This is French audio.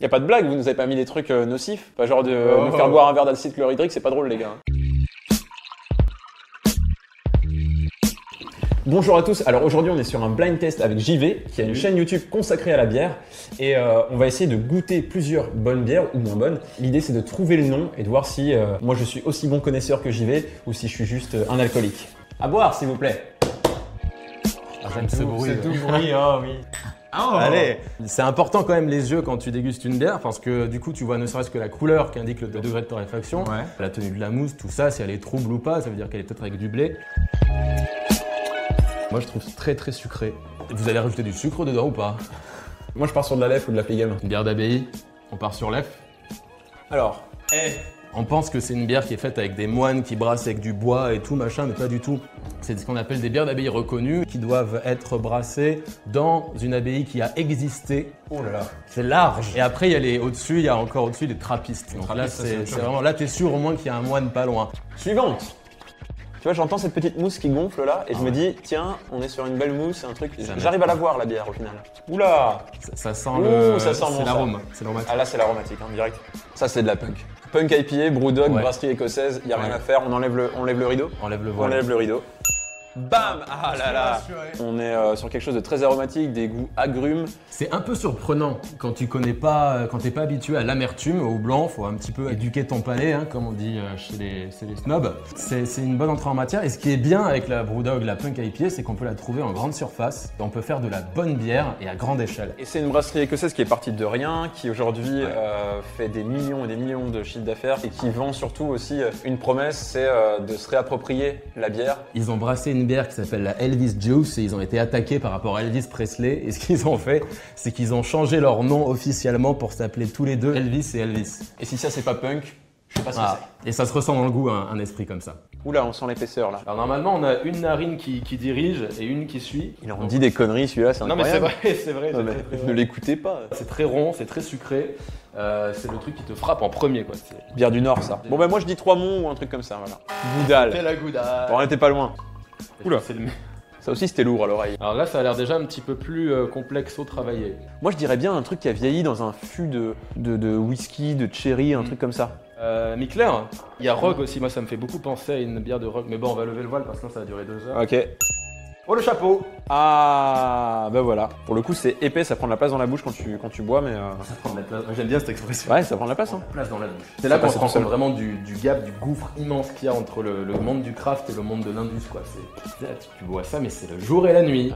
Y a pas de blague, vous nous avez pas mis des trucs nocifs? Pas genre de nous faire boire un verre d'acide chlorhydrique, c'est pas drôle les gars. Bonjour à tous, alors aujourd'hui on est sur un blind test avec JV qui a une chaîne YouTube consacrée à la bière et on va essayer de goûter plusieurs bonnes bières ou moins bonnes. L'idée c'est de trouver le nom et de voir si moi je suis aussi bon connaisseur que JV ou si je suis juste un alcoolique. À boire s'il vous plaît. Ah, j'aime ce bruit. C'est tout bruit, oh oui. Oh. Allez, c'est important quand même les yeux quand tu dégustes une bière parce que du coup tu vois ne serait-ce que la couleur qui indique le degré de torréfaction, la tenue de la mousse, tout ça, si elle est trouble ou pas, ça veut dire qu'elle est peut-être avec du blé. Moi je trouve très très sucré. Vous allez rajouter du sucre dedans ou pas? Moi je pars sur de la lèvre ou de la Pligem. Une bière d'abbaye, on part sur l'EF. Alors, on pense que c'est une bière qui est faite avec des moines qui brassent avec du bois et tout machin, mais pas du tout. C'est ce qu'on appelle des bières d'abbaye reconnues qui doivent être brassées dans une abbaye qui a existé. Oh là là. C'est large. Et après, il y a les au-dessus, il y a encore au-dessus des trappistes. Donc là, c'est vraiment là, t'es sûr au moins qu'il y a un moine pas loin. Suivante. Tu vois, j'entends cette petite mousse qui gonfle là et je me dis, tiens, on est sur une belle mousse, un truc. J'arrive à la voir la bière au final. Oula. Ça sent le. Ça sent c'est l'arôme. C'est l'aromatique. Ah là, c'est l'aromatique, hein, direct. Ça, c'est de la punk. Punk IPA, Brewdog, brasserie écossaise, y a rien à faire. On enlève le rideau. Enlève le voile. On enlève le rideau. Bam! Ah là là! On est sur quelque chose de très aromatique, des goûts agrumes. C'est un peu surprenant quand tu connais pas, quand t'es pas habitué à l'amertume, au blanc, faut un petit peu éduquer ton palais, hein, comme on dit chez les snobs. C'est une bonne entrée en matière et ce qui est bien avec la Brewdog, la Punk IPA, c'est qu'on peut la trouver en grande surface. On peut faire de la bonne bière et à grande échelle. Et c'est une brasserie écossaise qui est partie de rien, qui aujourd'hui fait des millions et des millions de chiffres d'affaires et qui vend surtout aussi une promesse, c'est de se réapproprier la bière. Ils ont brassé une bière qui s'appelle la Elvis Juice et ils ont été attaqués par rapport à Elvis Presley et ce qu'ils ont fait, c'est qu'ils ont changé leur nom officiellement pour s'appeler tous les deux Elvis et Elvis. Et si ça c'est pas punk, je sais pas ce que c'est. Et ça se ressent dans le goût, un esprit comme ça. Oula, on sent l'épaisseur là. Alors normalement on a une narine qui dirige et une qui suit. Il en dit des conneries celui-là, c'est incroyable. Non mais c'est vrai, non, mais ne l'écoutez pas. C'est très rond, c'est très sucré. C'est le truc qui te frappe en premier quoi. Bière du Nord ça. Bon bah moi je dis 3 monts ou un truc comme ça, voilà. Goudal. C'est la Goudal. Bon, on était pas loin. Oula. C'est le... Ça aussi c'était lourd à l'oreille. Alors là ça a l'air déjà un petit peu plus complexe au travailler. Moi je dirais bien un truc qui a vieilli dans un fût de whisky, de cherry, un truc comme ça. Mikler, il y a Rogue aussi, moi ça me fait beaucoup penser à une bière de Rogue, mais bon on va lever le voile parce que sinon ça va durer 2 heures. Ok. Oh le chapeau! Ah bah voilà. Pour le coup c'est épais, ça prend de la place dans la bouche quand tu bois mais... Ça prend de la place, j'aime bien cette expression. Ouais ça prend de la place hein. Place dans la bouche. C'est là qu'on se rend compte vraiment du gap, du gouffre immense qu'il y a entre le monde du craft et le monde de l'indus quoi. Tu bois ça mais c'est le jour et la nuit.